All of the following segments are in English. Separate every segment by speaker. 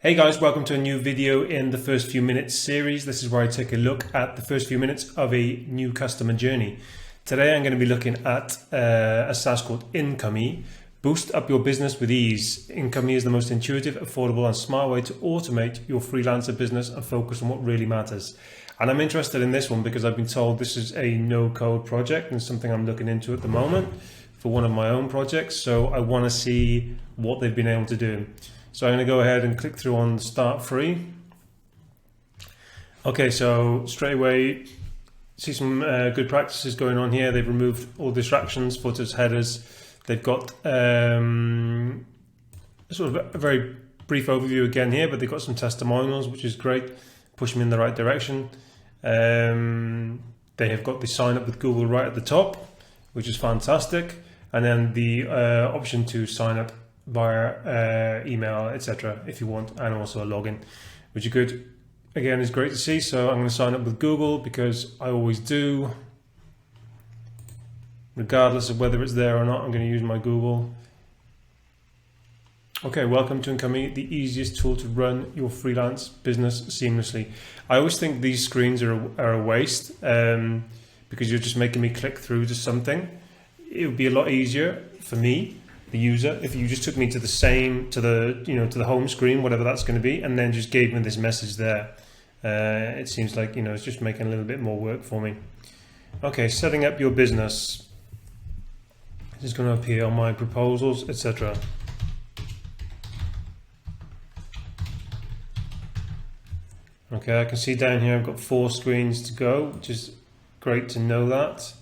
Speaker 1: Hey guys, welcome to a new video in the first few minutes series. This is where I take a look at the first few minutes of a new customer journey. Today I'm going to be looking at a SaaS called Incomee. Boost up your business with ease. Incomee is the most intuitive, affordable and smart way to automate your freelancer business and focus on what really matters. And I'm interested in this one because I've been told this is a no-code project and something I'm looking into at the moment for one of my own projects. So I want to see what they've been able to do. So I'm going to go ahead and click through on Start Free. Okay, so straight away, see some good practices going on here. They've removed all distractions, footers, headers. They've got sort of a very brief overview again here, but they've got some testimonials, which is great. Push them in the right direction. They have got the sign up with Google right at the top, which is fantastic. And then the option to sign up via email, etc. if you want, and also a login, which is good. Again, is great to see. So I'm going to sign up with Google because I always do, regardless of whether it's there or not. I'm going to use my Google. Okay, welcome to Incomee, the easiest tool to run your freelance business seamlessly. I always think these screens are a waste because you're just making me click through to something. It would be a lot easier for me, the user, if you just took me to the home screen, whatever that's going to be, and then just gave me this message there. It seems like, it's just making a little bit more work for me. Okay, setting up your business. This is going to appear on my proposals, etc. Okay, I can see down here I've got 4 screens to go, which is great to know that.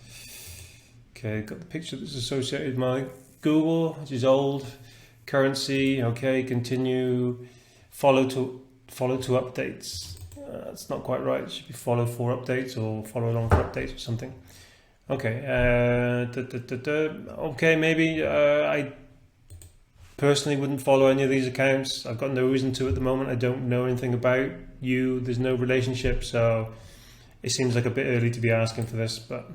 Speaker 1: Okay, got the picture that's associated with my Google, which is old. Currency, okay, continue. Follow to updates. That's not quite right. It should be follow for updates or follow along for updates or something. Okay, okay, maybe I personally wouldn't follow any of these accounts. I've got no reason to at the moment. I don't know anything about you. There's no relationship, so it seems like a bit early to be asking for this, but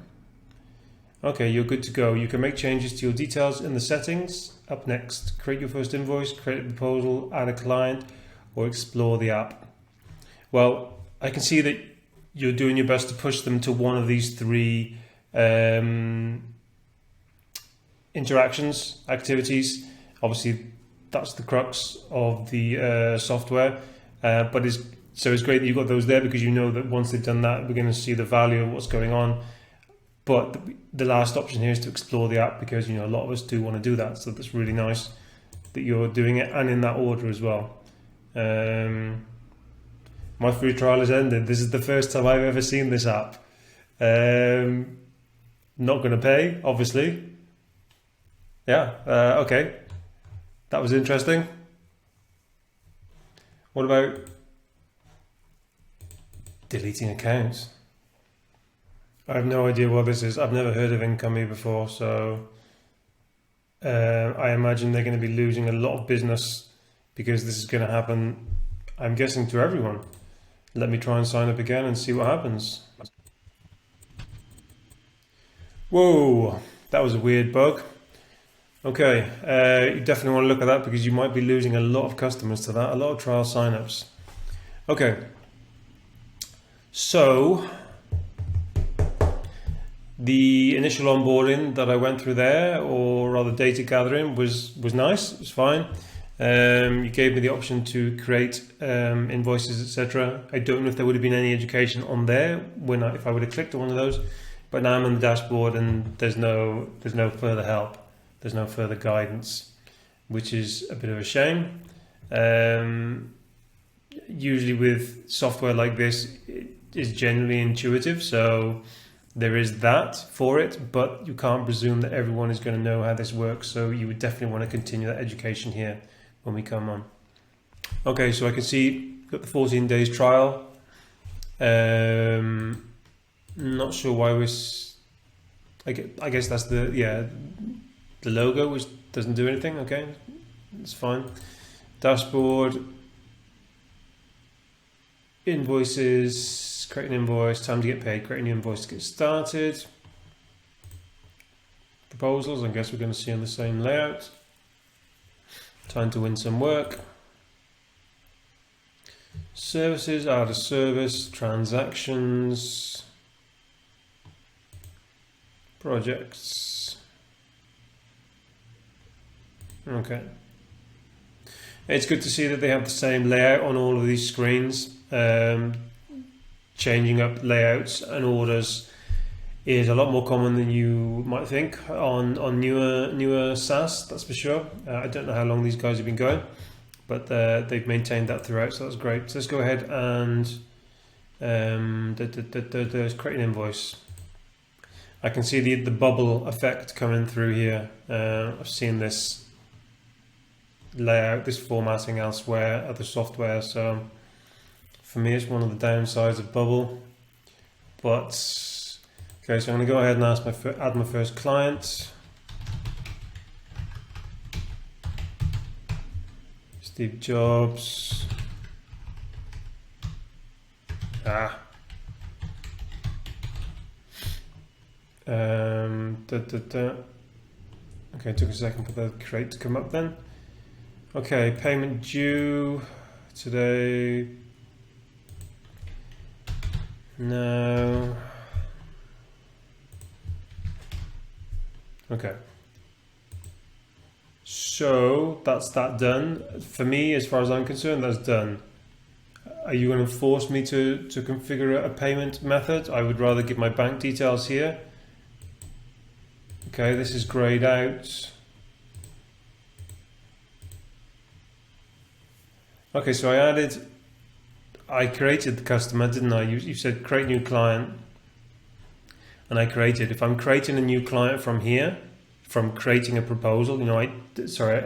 Speaker 1: okay, you're good to go. You can make changes to your details in the settings. Up next, create your first invoice, create a proposal, add a client, or explore the app. Well, I can see that you're doing your best to push them to one of these 3 interactions, activities. Obviously, that's the crux of the software, but it's great that you've got those there because you know that once they've done that, we're going to see the value of what's going on. But the last option here is to explore the app because a lot of us do want to do that. So that's really nice that you're doing it and in that order as well. My free trial has ended. This is the first time I've ever seen this app. Not going to pay, obviously. Yeah, okay. That was interesting. What about deleting accounts? I have no idea what this is. I've never heard of Incomee before, so I imagine they're going to be losing a lot of business because this is going to happen, I'm guessing, to everyone. Let me try and sign up again and see what happens. Whoa, that was a weird bug. Okay, you definitely want to look at that because you might be losing a lot of customers to that, a lot of trial signups. Okay, so the initial onboarding that I went through there, or rather data gathering, was nice. It was fine. You gave me the option to create invoices, etc. I don't know if there would have been any education on there if I would have clicked on one of those. But now I'm on the dashboard and there's no further help. There's no further guidance, which is a bit of a shame. Usually with software like this, it is generally intuitive, so there is that for it, but you can't presume that everyone is going to know how this works, so you would definitely want to continue that education here when we come on. Okay, so I can see got the 14 days trial. Not sure why I guess that's the logo, which doesn't do anything. Okay, it's fine. Dashboard, invoices, create an invoice, time to get paid, create a new invoice to get started. Proposals, I guess we're going to see on the same layout. Time to win some work. Services, add a service, transactions, projects. Okay. It's good to see that they have the same layout on all of these screens. Changing up layouts and orders is a lot more common than you might think on newer SaaS, that's for sure. I don't know how long these guys have been going, but they've maintained that throughout, so that's great. So let's go ahead and create an invoice. I can see the bubble effect coming through here. I've seen this layout, this formatting elsewhere, other software, so for me it's one of the downsides of bubble. But okay, so I'm going to go ahead and add my first client. Steve Jobs. Okay, it took a second for the crate to come up then. Okay, payment due today. No. Okay. So that's that done. For me, as far as I'm concerned, that's done. Are you going to force me to configure a payment method? I would rather give my bank details here. Okay, this is grayed out. Okay, so I created the customer, didn't I? You said create new client, and I created. If I'm creating a new client from here, from creating a proposal, an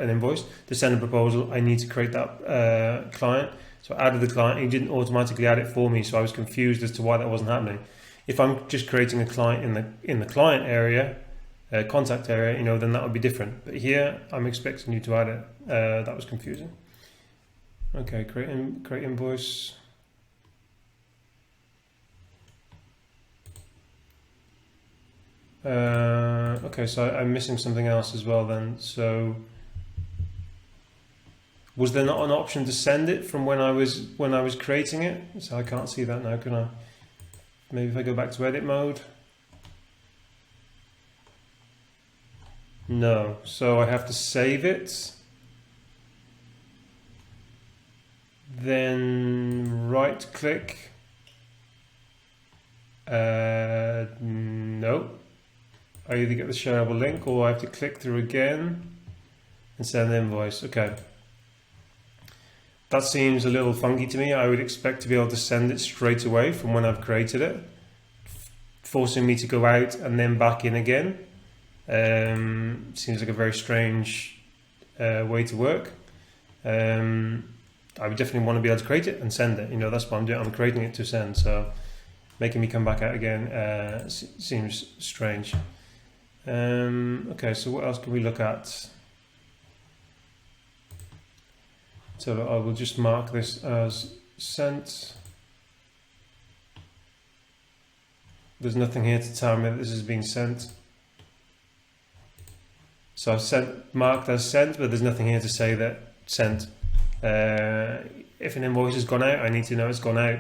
Speaker 1: invoice to send a proposal, I need to create that client. So I added the client, and he didn't automatically add it for me, so I was confused as to why that wasn't happening. If I'm just creating a client in the client area, contact area, then that would be different. But here, I'm expecting you to add it. That was confusing. Okay, create invoice. Okay, so I'm missing something else as well then. So was there not an option to send it from when I was creating it? So I can't see that now, can I? Maybe if I go back to edit mode. No, so I have to save it. Then right click. No. I either get the shareable link or I have to click through again and send the invoice. Okay. That seems a little funky to me. I would expect to be able to send it straight away from when I've created it, forcing me to go out and then back in again. Seems like a very strange way to work. I would definitely want to be able to create it and send it. That's what I'm doing. I'm creating it to send. So making me come back out again seems strange. Okay, so what else can we look at? So I will just mark this as sent. There's nothing here to tell me that this is being sent. So I've marked as sent, but there's nothing here to say that sent. If an invoice has gone out, I need to know it's gone out.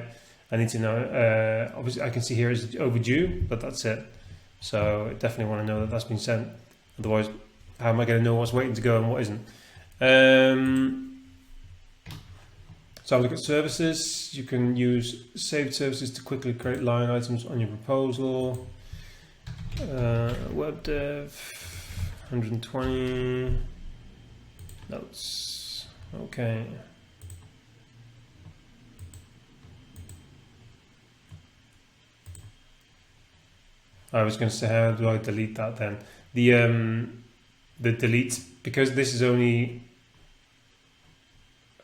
Speaker 1: I need to know, obviously I can see here it's overdue, but that's it. So I definitely want to know that that's been sent. Otherwise, how am I going to know what's waiting to go and what isn't? So I'll look at services. You can use saved services to quickly create line items on your proposal. Web dev, 120 notes. Okay. I was going to say, how do I delete that then? The delete, because this is only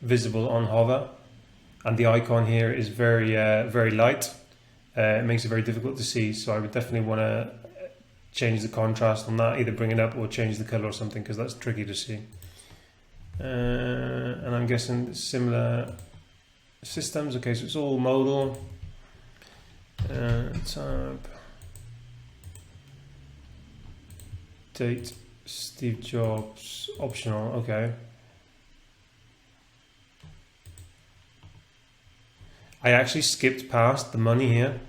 Speaker 1: visible on hover, and the icon here is very very light. It makes it very difficult to see. So I would definitely want to change the contrast on that, either bring it up or change the color or something, because that's tricky to see. And I'm guessing similar systems. Okay, so it's all modal. Tab. Date, Steve Jobs, optional. Okay. I actually skipped past the money here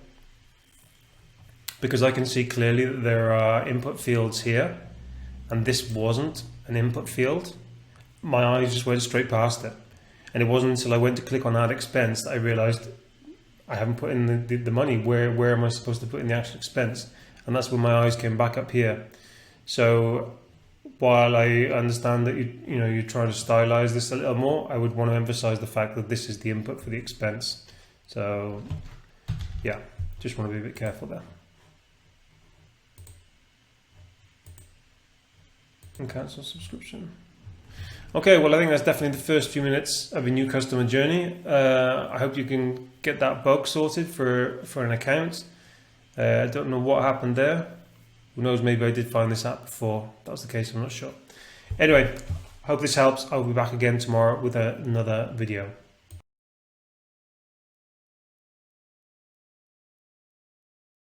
Speaker 1: because I can see clearly that there are input fields here, and this wasn't an input field. My eyes just went straight past it. And it wasn't until I went to click on add expense that I realized I haven't put in the money. Where am I supposed to put in the actual expense? And that's when my eyes came back up here. So while I understand that you're trying to stylize this a little more, I would want to emphasize the fact that this is the input for the expense. So yeah, just want to be a bit careful there. And cancel subscription. Okay, well, I think that's definitely the first few minutes of a new customer journey. I hope you can get that bug sorted for an account. I don't know what happened there. Who knows, maybe I did find this app before. That was the case, I'm not sure. Anyway, hope this helps. I'll be back again tomorrow with another video.